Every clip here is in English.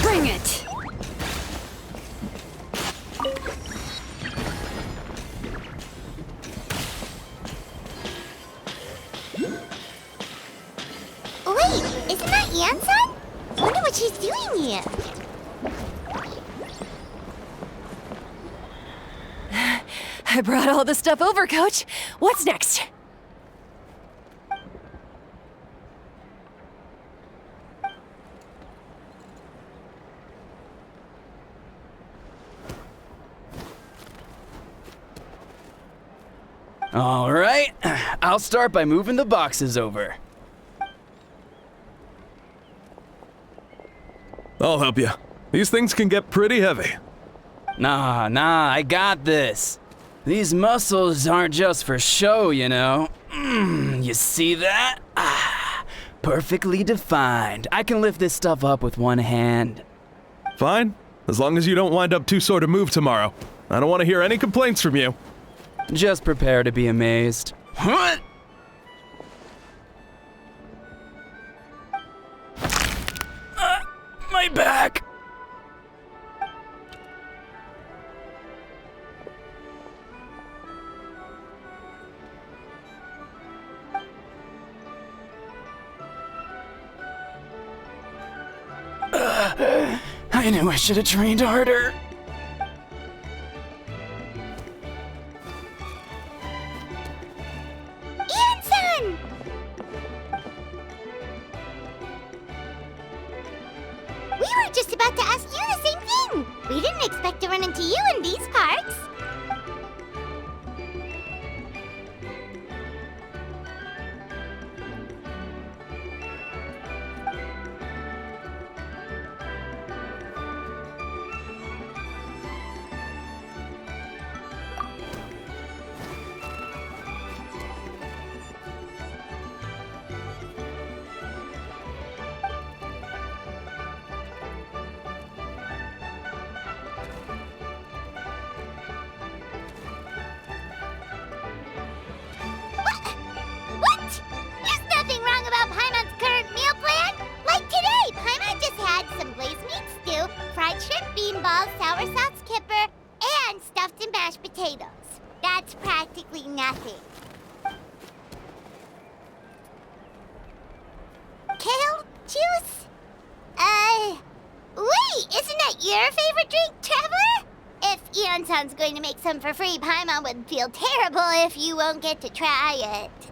Bring it! Wait, isn't that Yansan? Wonder what she's doing here. I brought all the stuff over, Coach. What's next? All right, I'll start by moving the boxes over. I'll help you. These things can get pretty heavy. Nah, I got this. These muscles aren't just for show, you know. You see that? Perfectly defined. I can lift this stuff up with one hand. Fine, as long as you don't wind up too sore to move tomorrow. I don't want to hear any complaints from you. Just prepare to be amazed. What? My back! I knew I should have trained harder. Yansan! We were just about to ask you the same thing. We didn't expect to run into you in these parts. What? There's nothing wrong about Paimon's current meal plan. Like today, Paimon just had some glazed meat stew, fried shrimp bean balls, sour sauce kipper, and stuffed and mashed potatoes. That's practically nothing. Kale juice? Wait, isn't that your favorite drink, Traveler? If Eonsan's going to make some for free, Paimon would feel terrible if you won't get to try it.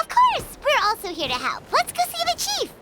Of course, we're also here to help. Let's go see the chief.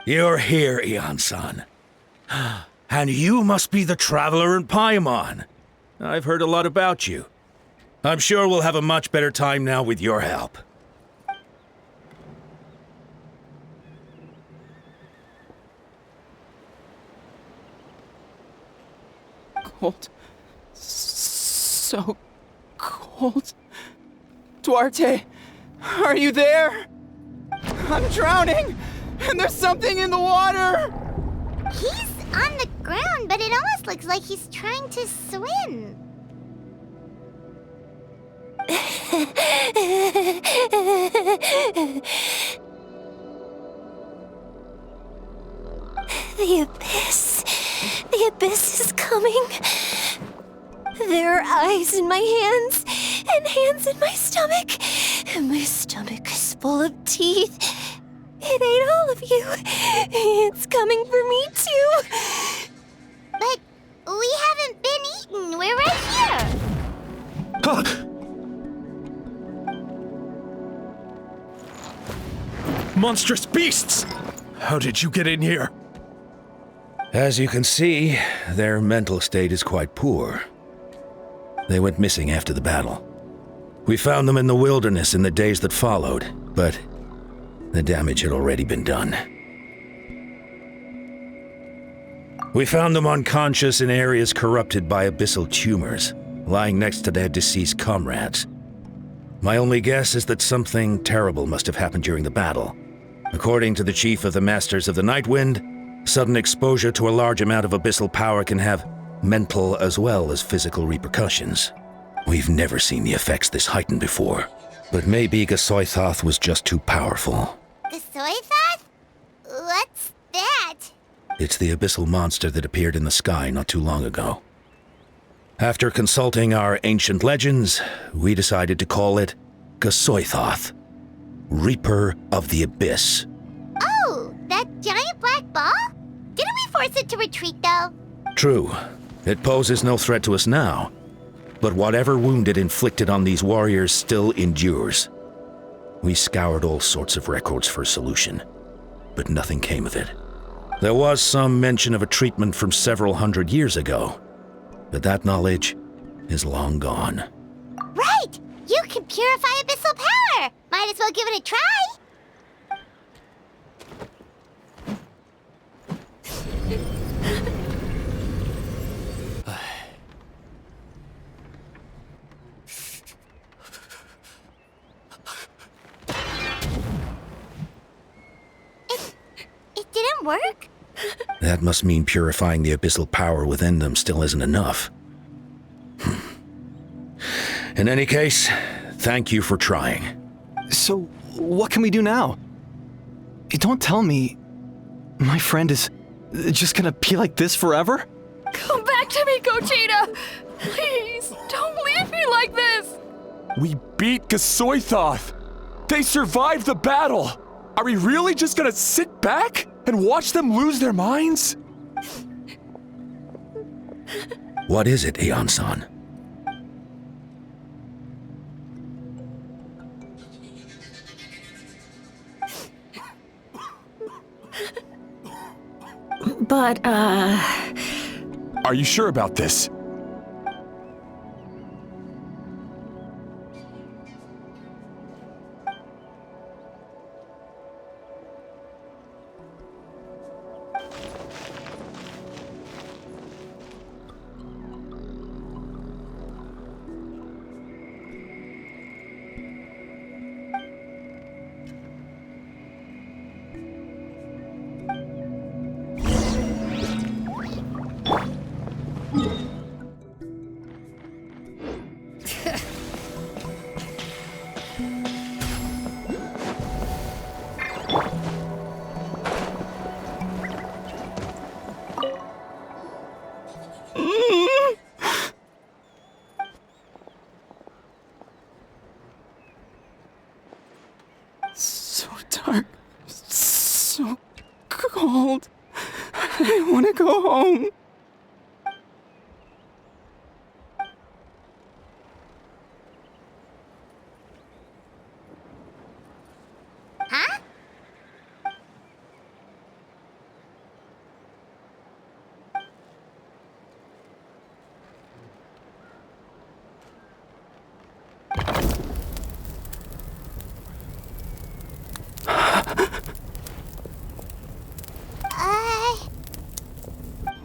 You're here, Eon-san. And you must be the traveler in Paimon. I've heard a lot about you. I'm sure we'll have a much better time now with your help. Cold. So cold. Duarte, are you there? I'm drowning, and there's something in the water! He's on the ground, but it almost looks like he's trying to swim. The abyss. The abyss is coming. There are eyes in my hands, and hands in my stomach. And my stomach is full of teeth. It ate all of you. It's coming for me, too. But we haven't been eaten. We're right here. Monstrous beasts! How did you get in here? As you can see, their mental state is quite poor. They went missing after the battle. We found them in the wilderness in the days that followed, but the damage had already been done. We found them unconscious in areas corrupted by abyssal tumors, lying next to their deceased comrades. My only guess is that something terrible must have happened during the battle. According to the chief of the Masters of the Nightwind, sudden exposure to a large amount of abyssal power can have mental as well as physical repercussions. We've never seen the effects this heightened before, but maybe Gasoithoth was just too powerful. The soy thought? What's that? It's the abyssal monster that appeared in the sky not too long ago. After consulting our ancient legends, we decided to call it Gasoithoth, Reaper of the Abyss. Oh, that giant black ball? Didn't we force it to retreat, though? True. It poses no threat to us now, but whatever wound it inflicted on these warriors still endures. We scoured all sorts of records for a solution, but nothing came of it. There was some mention of a treatment from several hundred years ago, but that knowledge is long gone. Right! You can purify abyssal power! Might as well give it a try! It didn't work? That must mean purifying the abyssal power within them still isn't enough. In any case, thank you for trying. So, what can we do now? Don't tell me my friend is just gonna be like this forever? Come back to me, Gogeta! Please, don't leave me like this! We beat Gasoithoth! They survived the battle! Are we really just gonna sit back and watch them lose their minds? What is it, Aeon-san? But, Are you sure about this? So dark, so cold. I want to go home. Huh?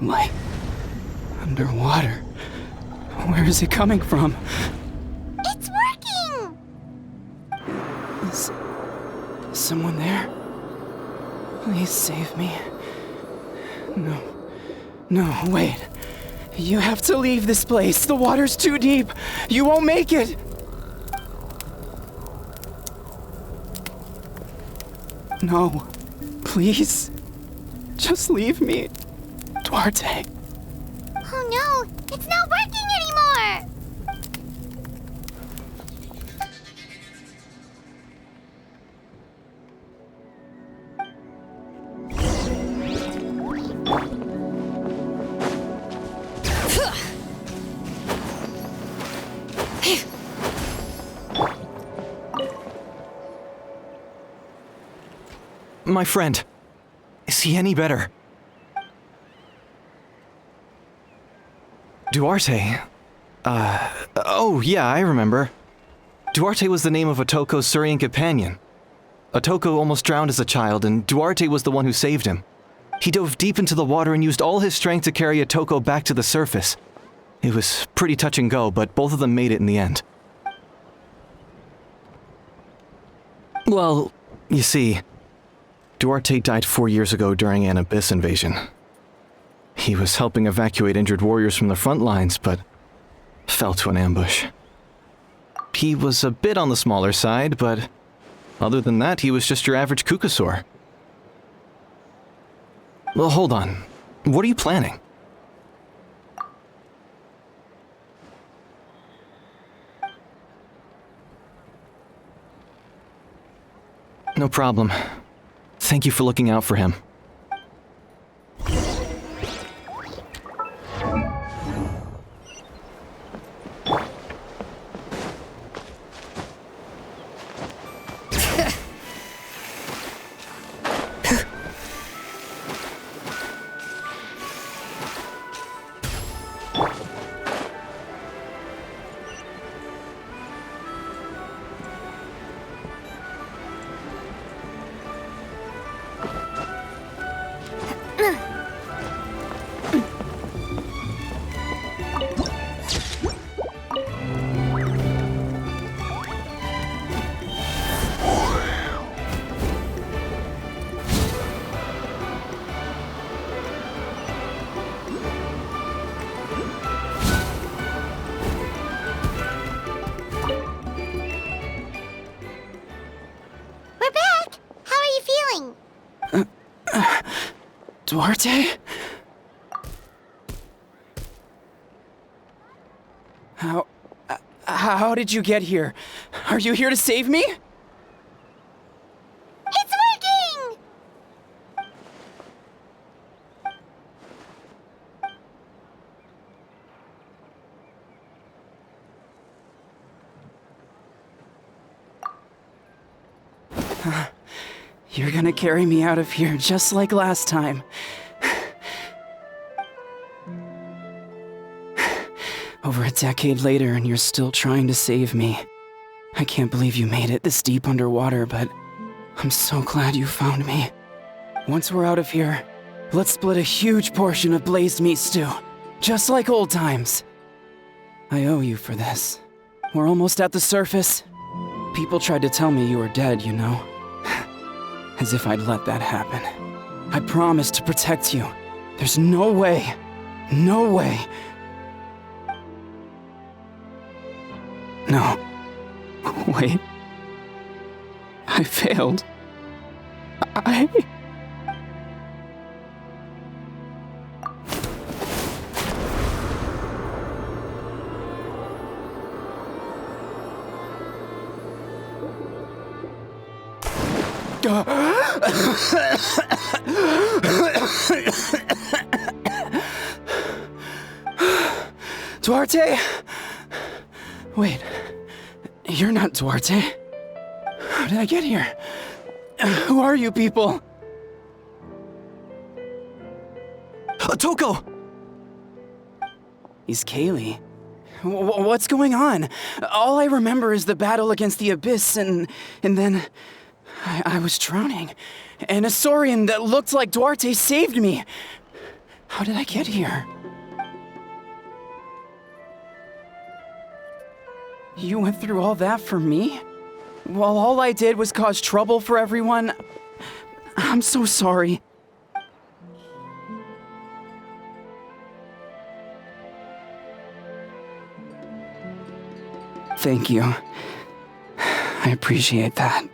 Light. Underwater. Where is it coming from? It's working! Is someone there? Please save me. No. No, wait. You have to leave this place. The water's too deep. You won't make it. No. Please. Just leave me. Duarte. Oh no, it's not working anymore! My friend, Is he any better? Duarte? Oh yeah, I remember. Duarte was the name of Otoko's Surian companion. Otoko almost drowned as a child, and Duarte was the one who saved him. He dove deep into the water and used all his strength to carry Otoko back to the surface. It was pretty touch and go, but both of them made it in the end. Well, you see, Duarte died 4 years ago during an abyss invasion. He was helping evacuate injured warriors from the front lines, but fell to an ambush. He was a bit on the smaller side, but other than that, he was just your average Kukasaur. Well, hold on. What are you planning? No problem. Thank you for looking out for him. We're back! How are you feeling? Duarte? How did you get here? Are you here to save me? It's working! You're gonna carry me out of here just like last time. Over a decade later, and you're still trying to save me. I can't believe you made it this deep underwater, but I'm so glad you found me. Once we're out of here, let's split a huge portion of blazed meat stew, just like old times. I owe you for this. We're almost at the surface. People tried to tell me you were dead, you know. As if I'd let that happen. I promised to protect you. There's no way. No way. No. Wait. I failed. Duarte? Wait, you're not Duarte. How did I get here? Who are you people? Otoko! He's Kaylee. What's going on? All I remember is the battle against the Abyss, and then I was drowning. And a Saurian that looked like Duarte saved me. How did I get here? You went through all that for me? While all I did was cause trouble for everyone? I'm so sorry. Thank you. I appreciate that.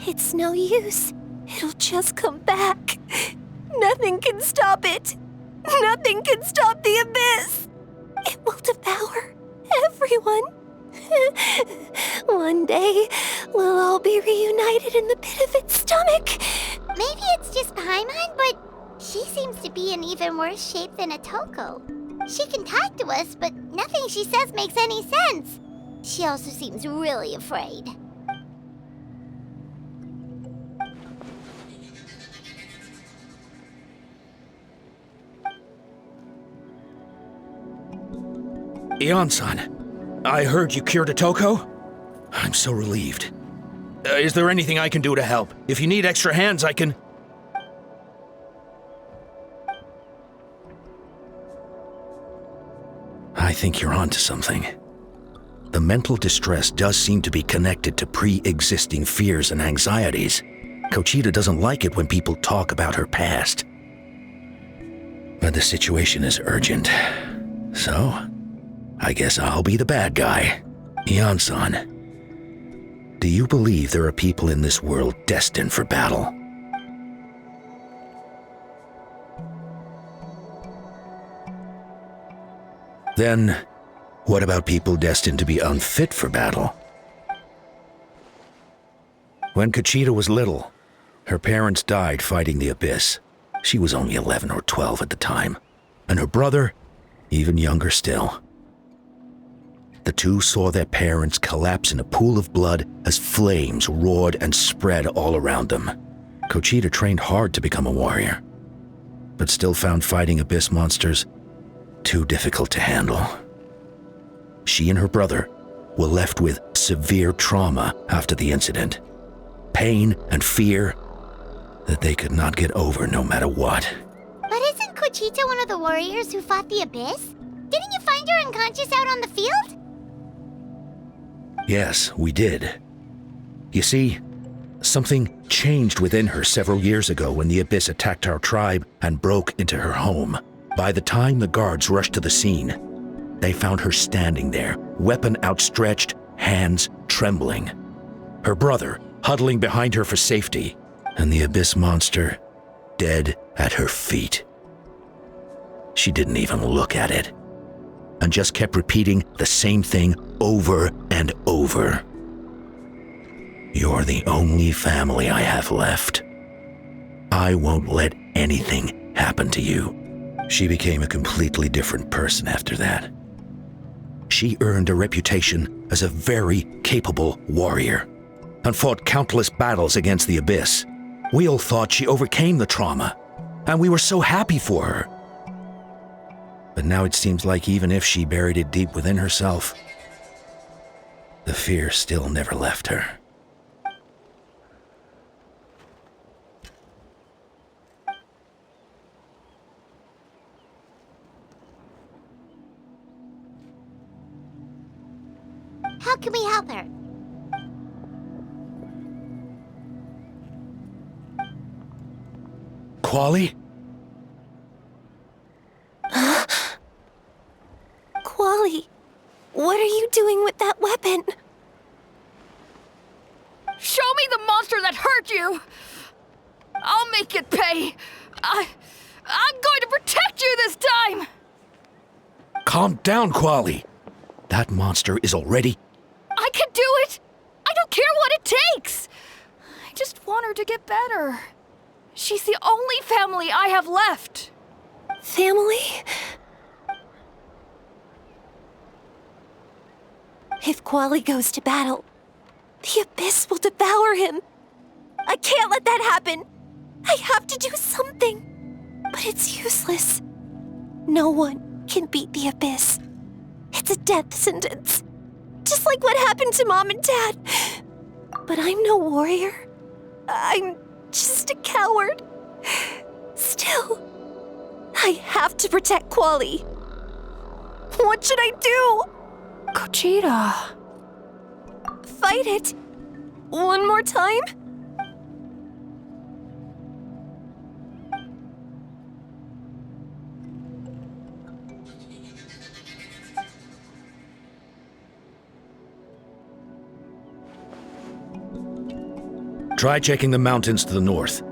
It's no use. It'll just come back. Nothing can stop it. Nothing can stop the abyss. It will devour everyone. One day, we'll all be reunited in the pit of its stomach. Maybe it's just Paimon, but she seems to be in even worse shape than Otoko. She can talk to us, but nothing she says makes any sense. She also seems really afraid. Ion-san, I heard you cured Otoko? I'm so relieved. Is there anything I can do to help? If you need extra hands, I can... I think you're onto something. The mental distress does seem to be connected to pre-existing fears and anxieties. Kochita doesn't like it when people talk about her past. But the situation is urgent. So, I guess I'll be the bad guy. Ion-san, do you believe there are people in this world destined for battle? Then, what about people destined to be unfit for battle? When Kochita was little, her parents died fighting the abyss. She was only 11 or 12 at the time, and her brother, even younger still. The two saw their parents collapse in a pool of blood as flames roared and spread all around them. Kochita trained hard to become a warrior, but still found fighting abyss monsters too difficult to handle. She and her brother were left with severe trauma after the incident. Pain and fear that they could not get over no matter what. But isn't Kochita one of the warriors who fought the abyss? Didn't you find her unconscious out on the field? Yes, we did. You see, something changed within her several years ago when the abyss attacked our tribe and broke into her home. By the time the guards rushed to the scene, they found her standing there, weapon outstretched, hands trembling. Her brother huddling behind her for safety, and the abyss monster dead at her feet. She didn't even look at it, and just kept repeating the same thing over and over. You're the only family I have left. I won't let anything happen to you. She became a completely different person after that. She earned a reputation as a very capable warrior and fought countless battles against the abyss. We all thought she overcame the trauma, and we were so happy for her. But now it seems like even if she buried it deep within herself, the fear still never left her. How can we help her? Quali? Quali, what are you doing with that weapon? Show me the monster that hurt you! I'll make it pay! I'm going to protect you this time! Calm down, Quali. That monster is already... I can do it! I don't care what it takes! I just want her to get better. She's the only family I have left. Family? If Quali goes to battle, the abyss will devour him. I can't let that happen. I have to do something. But it's useless. No one can beat the abyss. It's a death sentence. Just like what happened to Mom and Dad. But I'm no warrior. I'm just a coward. Still, I have to protect Quali. What should I do? Kochita. Fight it. One more time? Try checking the mountains to the north.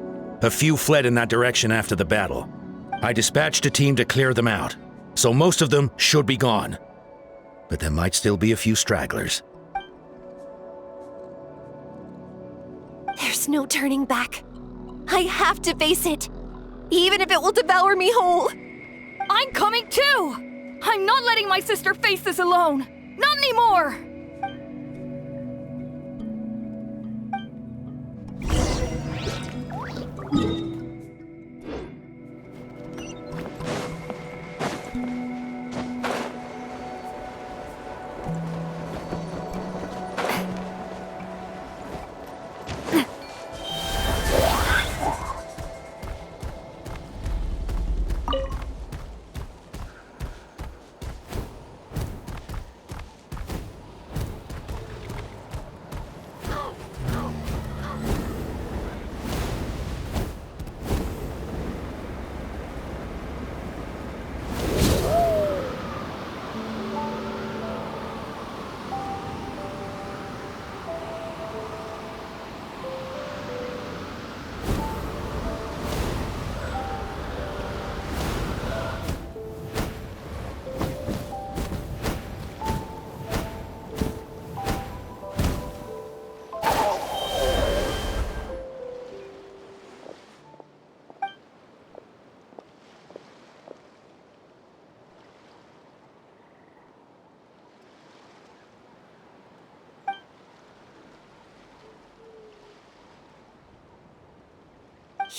A few fled in that direction after the battle. I dispatched a team to clear them out, so most of them should be gone. But there might still be a few stragglers. There's no turning back. I have to face it, even if it will devour me whole. I'm coming too! I'm not letting my sister face this alone! Not anymore!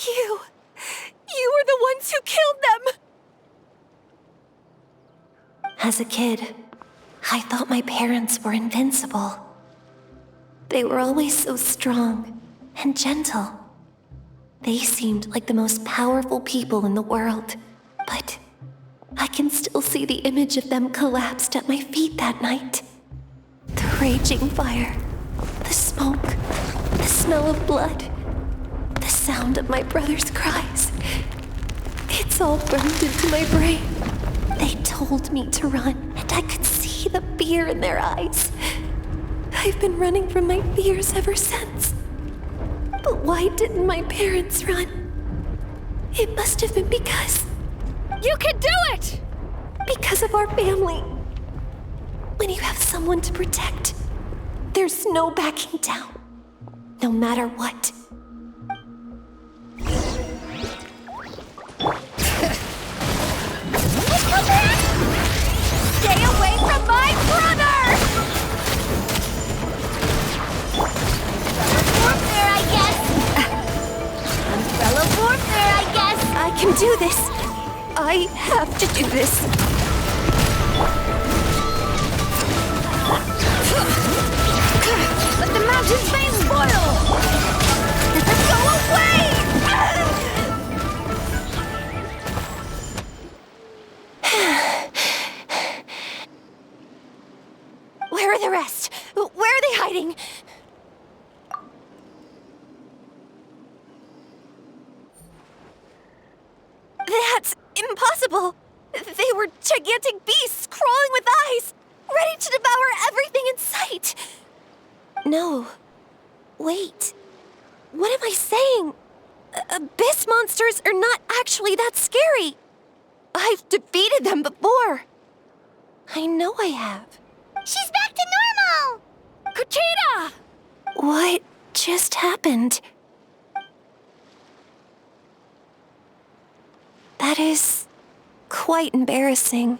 You were the ones who killed them! As a kid, I thought my parents were invincible. They were always so strong and gentle. They seemed like the most powerful people in the world, but I can still see the image of them collapsed at my feet that night. The raging fire, the smoke, the smell of blood, the sound of my brother's cries. It's all burned into my brain. They told me to run, and I could see the fear in their eyes. I've been running from my fears ever since. But why didn't my parents run? It must have been because... You can do it! Because of our family. When you have someone to protect, there's no backing down, no matter what. Stay away from my brother! Warfare, I guess. Umbrella warfare, I guess. I can do this. I have to do this. Let the mountains may spoil! Go away! Where are the rest? Where are they hiding? That's impossible! They were gigantic beasts crawling with eyes, ready to devour everything in sight! No. Wait. What am I saying? Abyss monsters are not actually that scary. I've defeated them before. I know I have. She's back to normal! Kuchita! What just happened? That is quite embarrassing.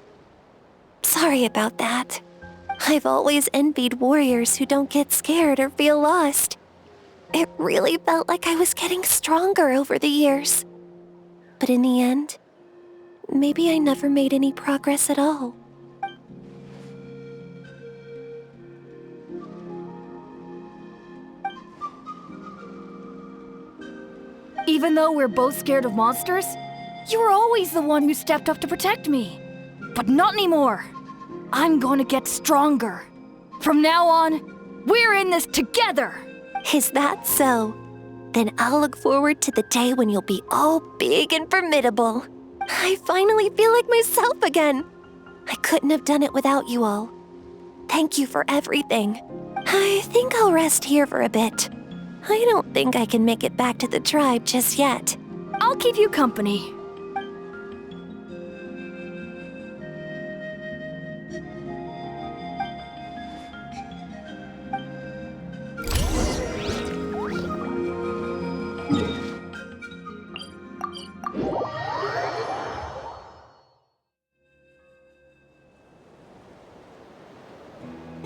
Sorry about that. I've always envied warriors who don't get scared or feel lost. It really felt like I was getting stronger over the years. But in the end, maybe I never made any progress at all. Even though we're both scared of monsters, you were always the one who stepped up to protect me. But not anymore. I'm going to get stronger. From now on, we're in this together. Is that so? Then I'll look forward to the day when you'll be all big and formidable. I finally feel like myself again. I couldn't have done it without you all. Thank you for everything. I think I'll rest here for a bit. I don't think I can make it back to the tribe just yet. I'll keep you company.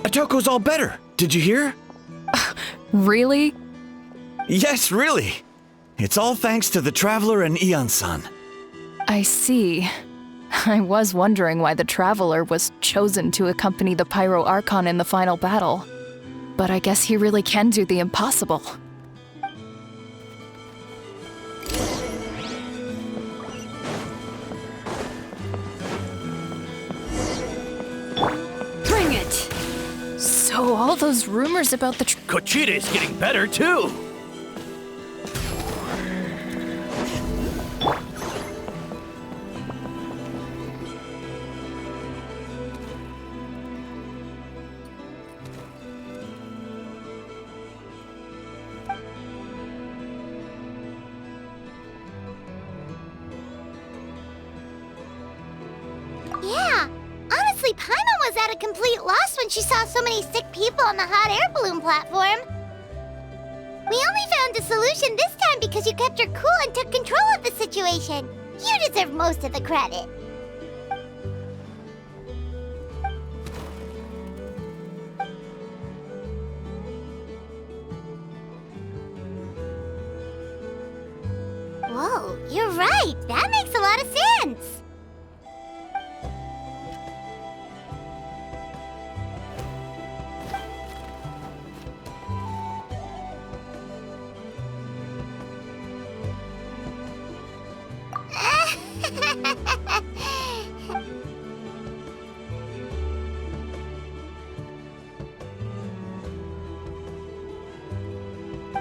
Otoko's all better. Did you hear? Really? Yes, really. It's all thanks to the Traveler and Ian-san. I see. I was wondering why the Traveler was chosen to accompany the Pyro Archon in the final battle. But I guess he really can do the impossible. Bring it! So all those rumors about the Kochita is getting better, too! Yeah, honestly, Paimon was at a complete loss when she saw so many sick people on the hot air balloon platform. We only found a solution this time because you kept her cool and took control of the situation. You deserve most of the credit. Whoa, you're right. That makes a lot of sense.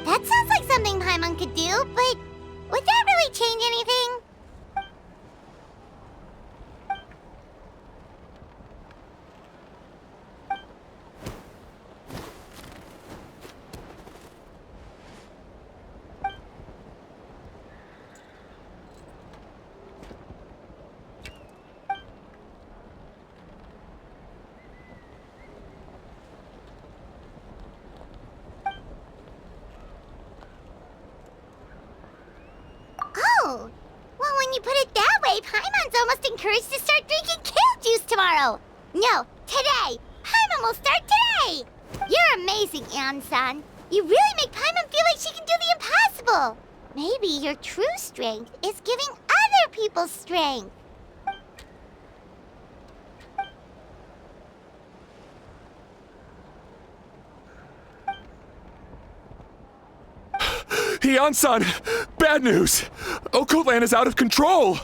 That sounds like something Paimon could do, but would that really change anything? Oh, well, when you put it that way, Paimon's almost encouraged to start drinking kale juice tomorrow. No, today. Paimon will start today. You're amazing, Ian-san. You really make Paimon feel like she can do the impossible. Maybe your true strength is giving other people strength. Ian-san, bad news! Okoland is out of control!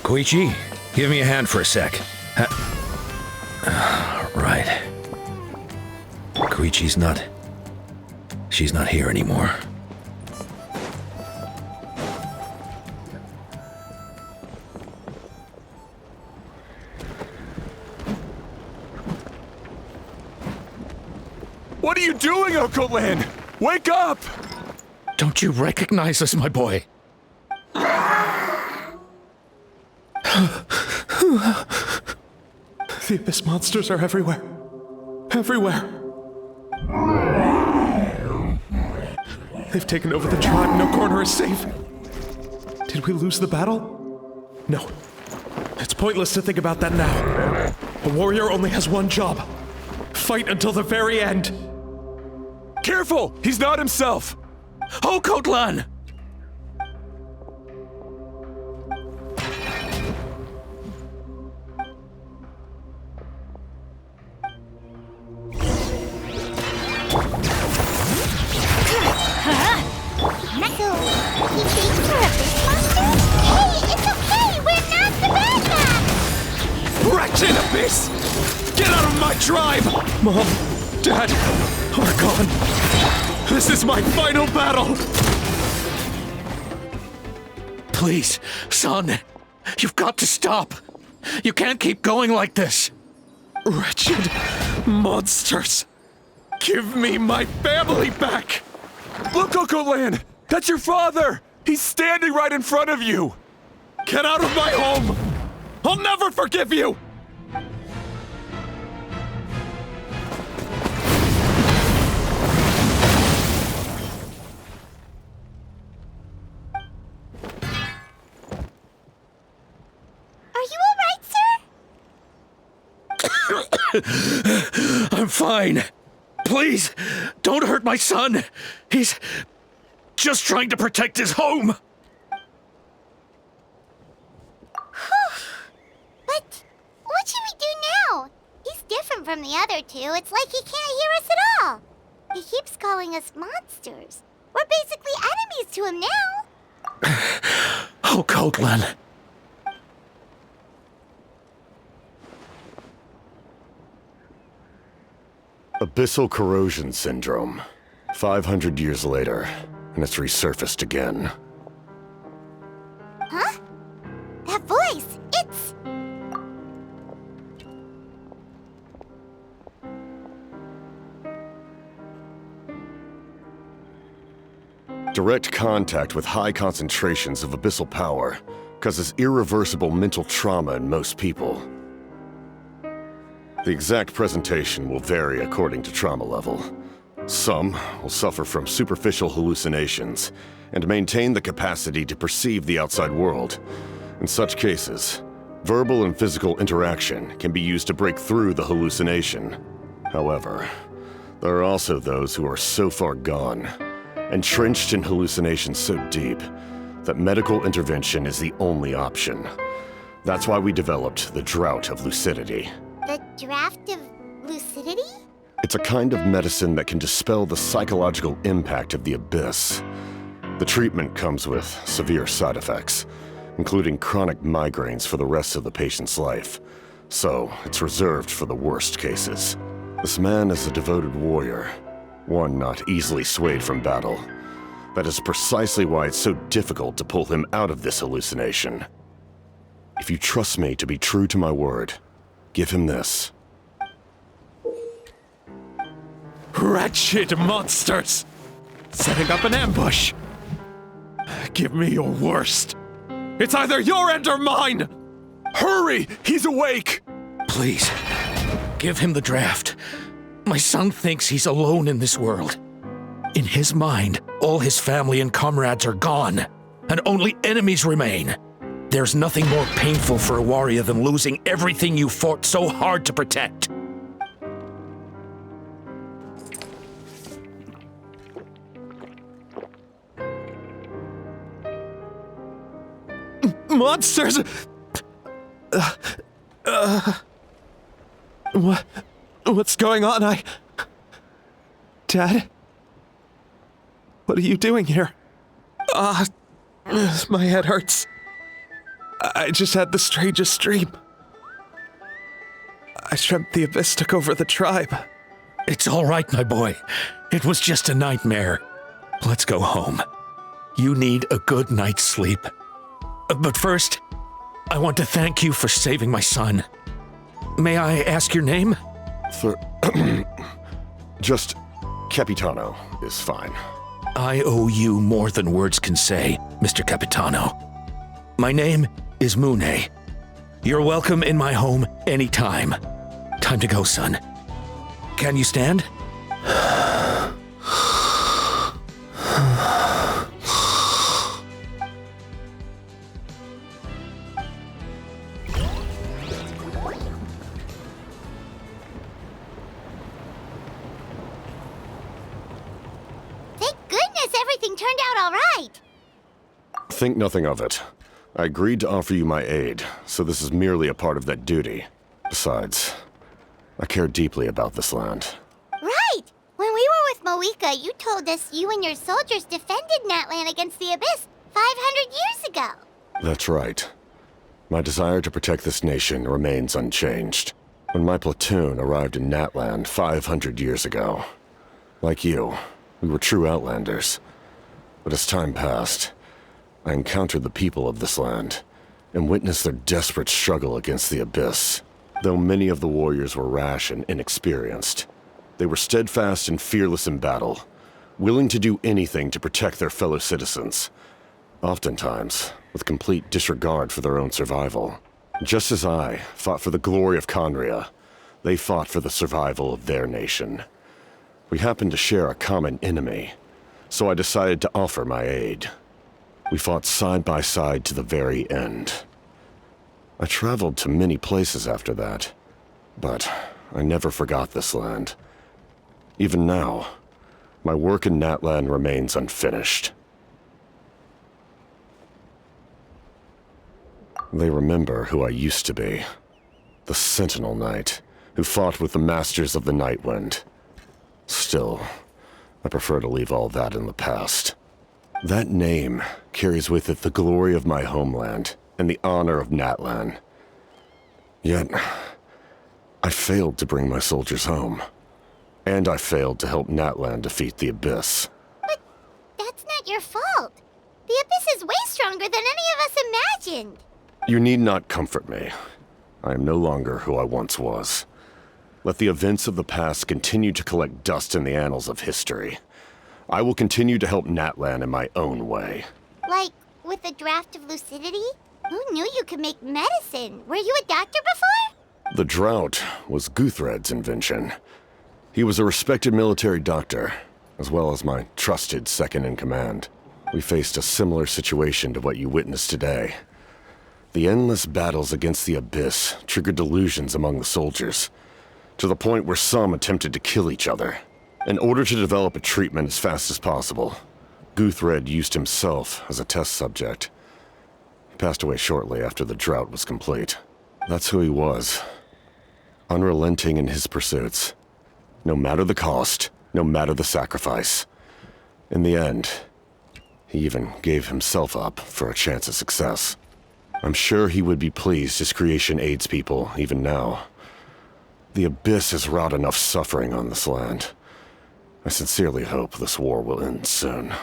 Koichi, give me a hand for a sec. Right. Koichi's not... She's not here anymore. What are you doing, Okoland? Wake up! Don't you recognize us, my boy? The Abyss monsters are everywhere. Everywhere. They've taken over the tribe. No corner is safe. Did we lose the battle? No. It's pointless to think about that now. A warrior only has one job. Fight until the very end. Careful! He's not himself! Okotlan! So, he thinks we're a Abyss monster? Hey, it's okay! We're not the bad guys! Wretched Abyss! Get out of my tribe! Mom, Dad, are gone. This is my final battle! Please, son. You've got to stop. You can't keep going like this. Wretched monsters! Give me my family back! Look, Uncle Lan! That's your father! He's standing right in front of you! Get out of my home! I'll never forgive you! Are you alright, sir? I'm fine. Please, don't hurt my son. He's just trying to protect his home. But what should we do now? He's different from the other two. It's like he can't hear us at all. He keeps calling us monsters. We're basically enemies to him now. Oh, Coatlan. Abyssal corrosion syndrome. 500 years later, and it's resurfaced again. Huh? That voice! It's... Direct contact with high concentrations of abyssal power causes irreversible mental trauma in most people. The exact presentation will vary according to trauma level. Some will suffer from superficial hallucinations and maintain the capacity to perceive the outside world. In such cases, verbal and physical interaction can be used to break through the hallucination. However, there are also those who are so far gone, entrenched in hallucinations so deep, that medical intervention is the only option. That's why we developed the Drought of Lucidity. the draft of lucidity? It's a kind of medicine that can dispel the psychological impact of the abyss. The treatment comes with severe side effects, including chronic migraines for the rest of the patient's life. So, it's reserved for the worst cases. This man is a devoted warrior, one not easily swayed from battle. That is precisely why it's so difficult to pull him out of this hallucination. If you trust me to be true to my word, give him this. Wretched monsters! Setting up an ambush! Give me your worst. It's either your end or mine! Hurry! He's awake! Please, give him the draft. My son thinks he's alone in this world. In his mind, all his family and comrades are gone, and only enemies remain. There's nothing more painful for a warrior than losing everything you fought so hard to protect. Monsters! What's going on? Dad? What are you doing here? My head hurts. I just had the strangest dream. I dreamt the Abyss took over the tribe. It's all right, my boy. It was just a nightmare. Let's go home. You need a good night's sleep. But first, I want to thank you for saving my son. May I ask your name? Just Capitano is fine. I owe you more than words can say, Mr. Capitano. My name is Mune. You're welcome in my home anytime. Time to go, son. Can you stand? Thank goodness everything turned out all right. Think nothing of it. I agreed to offer you my aid, so this is merely a part of that duty. Besides, I care deeply about this land. Right! When we were with Moika, you told us you and your soldiers defended Natlan against the Abyss 500 years ago. That's right. My desire to protect this nation remains unchanged. When my platoon arrived in Natland 500 years ago, like you, we were true outlanders. But as time passed, I encountered the people of this land and witnessed their desperate struggle against the Abyss. Though many of the warriors were rash and inexperienced, they were steadfast and fearless in battle, willing to do anything to protect their fellow citizens, oftentimes with complete disregard for their own survival. Just as I fought for the glory of Conria, they fought for the survival of their nation. We happened to share a common enemy, so I decided to offer my aid. We fought side by side to the very end. I traveled to many places after that, but I never forgot this land. Even now, my work in Natlan remains unfinished. They remember who I used to be. The Sentinel Knight, who fought with the Masters of the Nightwind. Still, I prefer to leave all that in the past. That name carries with it the glory of my homeland and the honor of Natlan. Yet, I failed to bring my soldiers home. And I failed to help Natlan defeat the Abyss. But that's not your fault. The Abyss is way stronger than any of us imagined. You need not comfort me. I am no longer who I once was. Let the events of the past continue to collect dust in the annals of history. I will continue to help Natlan in my own way. Like, with a draft of lucidity? Who knew you could make medicine? Were you a doctor before? The drought was Guthred's invention. He was a respected military doctor, as well as my trusted second-in-command. We faced a similar situation to what you witnessed today. The endless battles against the Abyss triggered delusions among the soldiers, to the point where some attempted to kill each other. In order to develop a treatment as fast as possible, Guthred used himself as a test subject. He passed away shortly after the drought was complete. That's who he was. Unrelenting in his pursuits. No matter the cost, no matter the sacrifice. In the end, he even gave himself up for a chance at success. I'm sure he would be pleased his creation aids people even now. The Abyss has wrought enough suffering on this land. I sincerely hope this war will end soon.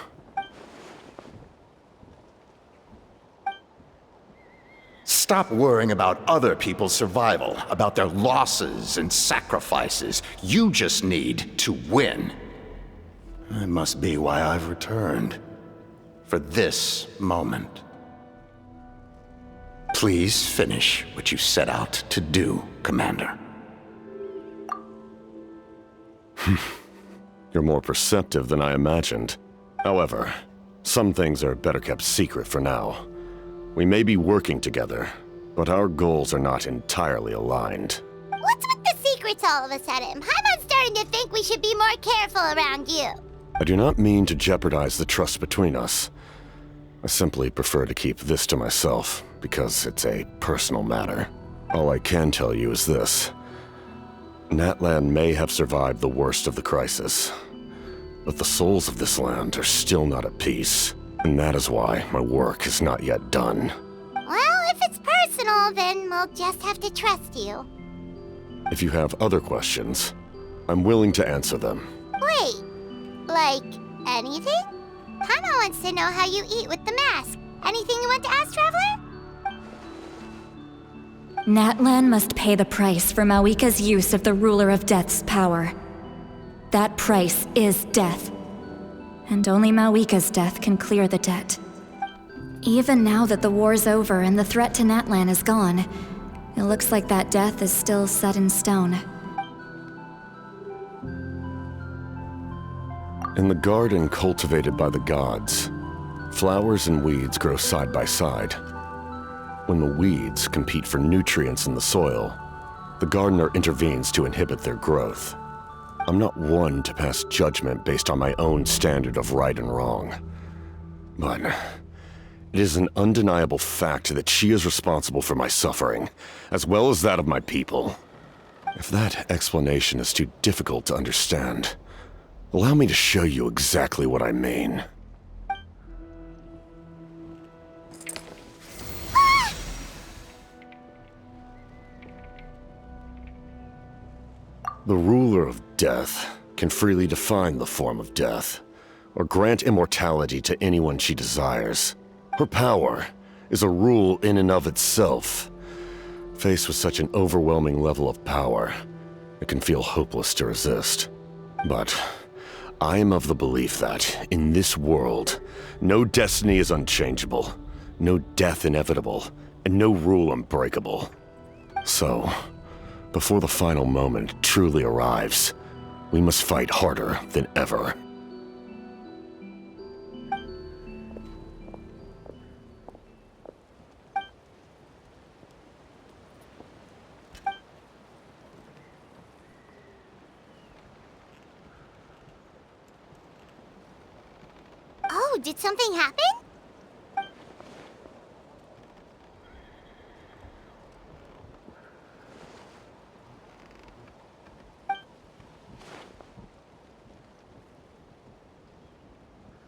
Stop worrying about other people's survival, about their losses and sacrifices. You just need to win. That must be why I've returned. For this moment. Please finish what you set out to do, Commander. You're more perceptive than I imagined. However, some things are better kept secret for now. We may be working together, but our goals are not entirely aligned. What's with the secrets all of a sudden? Paimon's starting to think we should be more careful around you. I do not mean to jeopardize the trust between us. I simply prefer to keep this to myself, because it's a personal matter. All I can tell you is this. Natlan may have survived the worst of the crisis, but the souls of this land are still not at peace, and that is why my work is not yet done. Well, if it's personal, then we'll just have to trust you. If you have other questions, I'm willing to answer them. Wait, like anything? Paimon wants to know how you eat with the mask. Anything you want to ask, Traveler? Natlan must pay the price for Mawika's use of the Ruler of Death's power. That price is death. And only Mawika's death can clear the debt. Even now that the war's over and the threat to Natlan is gone, it looks like that death is still set in stone. In the garden cultivated by the gods, flowers and weeds grow side by side. When the weeds compete for nutrients in the soil, the gardener intervenes to inhibit their growth. I'm not one to pass judgment based on my own standard of right and wrong. But it is an undeniable fact that she is responsible for my suffering, as well as that of my people. If that explanation is too difficult to understand, allow me to show you exactly what I mean. The ruler of death can freely define the form of death, or grant immortality to anyone she desires. Her power is a rule in and of itself. Faced with such an overwhelming level of power, it can feel hopeless to resist. But I am of the belief that, in this world, no destiny is unchangeable, no death inevitable, and no rule unbreakable. So, before the final moment truly arrives, we must fight harder than ever. Oh, did something happen?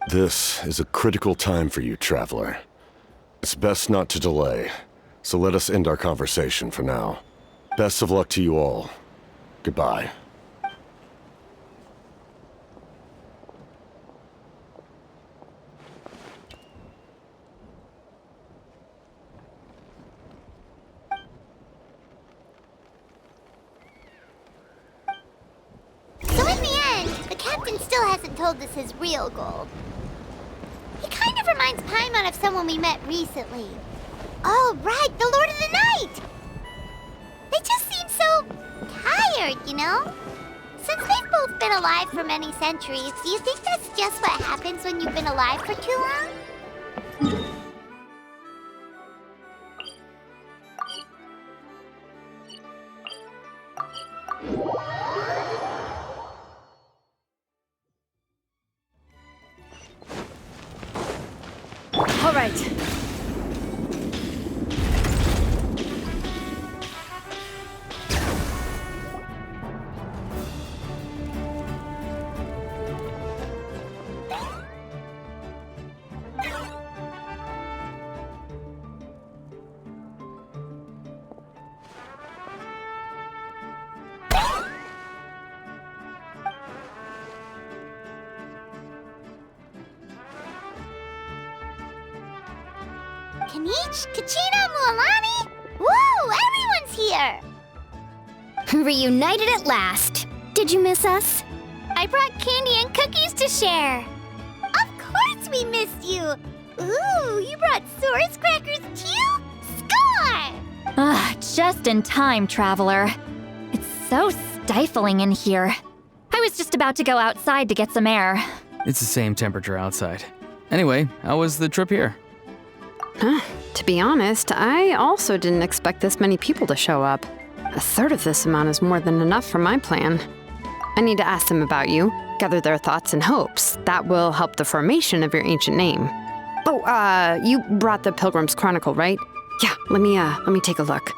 This is a critical time for you, Traveler. It's best not to delay, so let us end our conversation for now. Best of luck to you all. Goodbye. So in the end, the captain still hasn't told us his real goal. He kind of reminds Paimon of someone we met recently. Oh, right, the Lord of the Night! They just seem so tired, you know? Since they've both been alive for many centuries, do you think that's just what happens when you've been alive for too long? All right. Kanich, Kachina, Mualani? Woo, everyone's here! Reunited at last. Did you miss us? I brought candy and cookies to share. Of course we missed you. Ooh, you brought Source crackers too? Score! Just in time, Traveler. It's so stifling in here. I was just about to go outside to get some air. It's the same temperature outside. Anyway, how was the trip here? To be honest, I also didn't expect this many people to show up. A third of this amount is more than enough for my plan. I need to ask them about you, gather their thoughts and hopes. That will help the formation of your ancient name. Oh, you brought the Pilgrim's Chronicle, right? Yeah, let me take a look.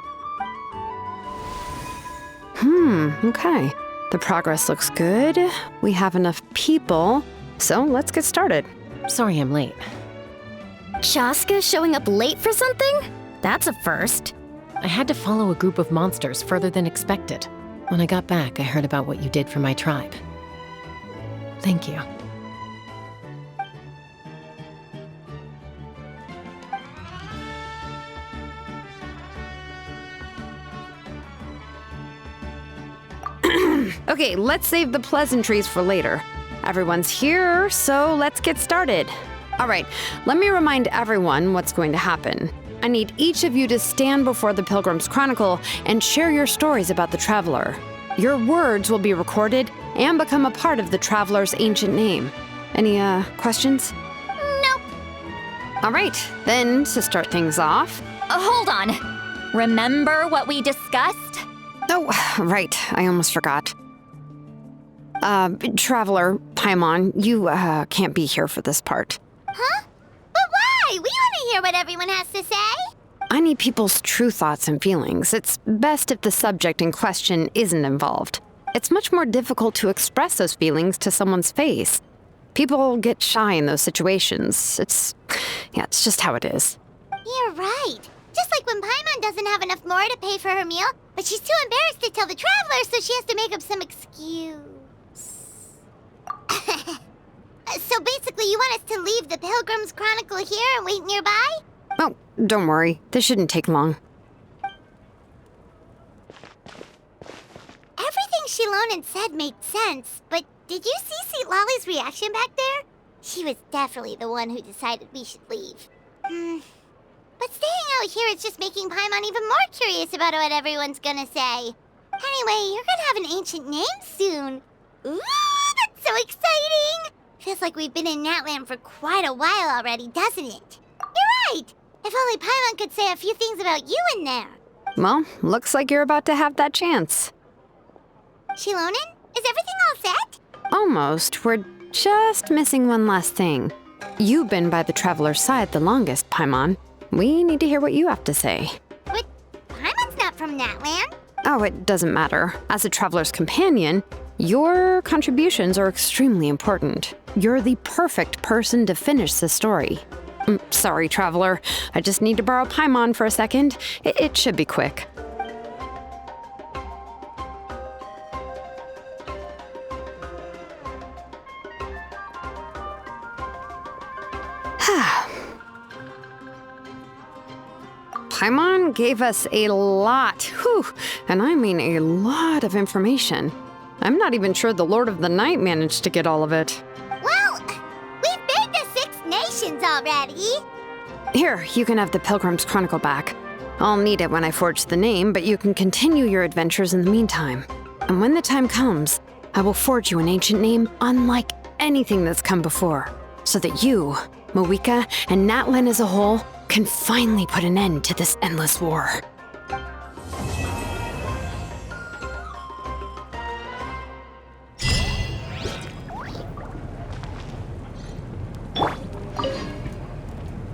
Okay. The progress looks good. We have enough people, so let's get started. Sorry I'm late. Shaska showing up late for something? That's a first. I had to follow a group of monsters further than expected. When I got back, I heard about what you did for my tribe. Thank you. Okay, let's save the pleasantries for later. Everyone's here, so let's get started. All right, let me remind everyone what's going to happen. I need each of you to stand before the Pilgrim's Chronicle and share your stories about the Traveler. Your words will be recorded and become a part of the Traveler's ancient name. Any, questions? Nope. All right, then to start things off. Hold on. Remember what we discussed? Oh, right, I almost forgot. Traveler, Paimon, you, can't be here for this part. Huh? But why? We want to hear what everyone has to say. I need people's true thoughts and feelings. It's best if the subject in question isn't involved. It's much more difficult to express those feelings to someone's face. People get shy in those situations. It's just how it is. You're right. Just like when Paimon doesn't have enough more to pay for her meal, but she's too embarrassed to tell the Traveler, so she has to make up some excuse. So basically you want us to leave the Pilgrim's Chronicle here and wait nearby? Oh, don't worry. This shouldn't take long. Everything Shilonen said made sense, but did you see St. Lolly's reaction back there? She was definitely the one who decided we should leave. But staying out here is just making Paimon even more curious about what everyone's gonna say. Anyway, you're gonna have an ancient name soon. Ooh, that's so exciting! Feels like we've been in Natland for quite a while already, doesn't it? You're right! If only Paimon could say a few things about you in there. Well, looks like you're about to have that chance. Shilonen, is everything all set? Almost. We're just missing one last thing. You've been by the Traveler's side the longest, Paimon. We need to hear what you have to say. But Paimon's not from Natland. Oh, it doesn't matter. As a Traveler's companion, your contributions are extremely important. You're the perfect person to finish the story. Sorry, Traveler. I just need to borrow Paimon for a second. It should be quick. Paimon gave us a lot, and I mean a lot of information. I'm not even sure the Lord of the Night managed to get all of it. Well, we've been to 6 nations already. Here, you can have the Pilgrim's Chronicle back. I'll need it when I forge the name, but you can continue your adventures in the meantime. And when the time comes, I will forge you an ancient name unlike anything that's come before, so that you, Moeka, and Natlan as a whole can finally put an end to this endless war.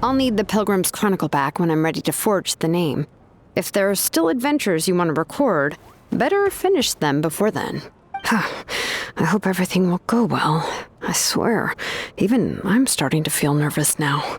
I'll need the Pilgrim's Chronicle back when I'm ready to forge the name. If there are still adventures you want to record, better finish them before then. I hope everything will go well. I swear, even I'm starting to feel nervous now.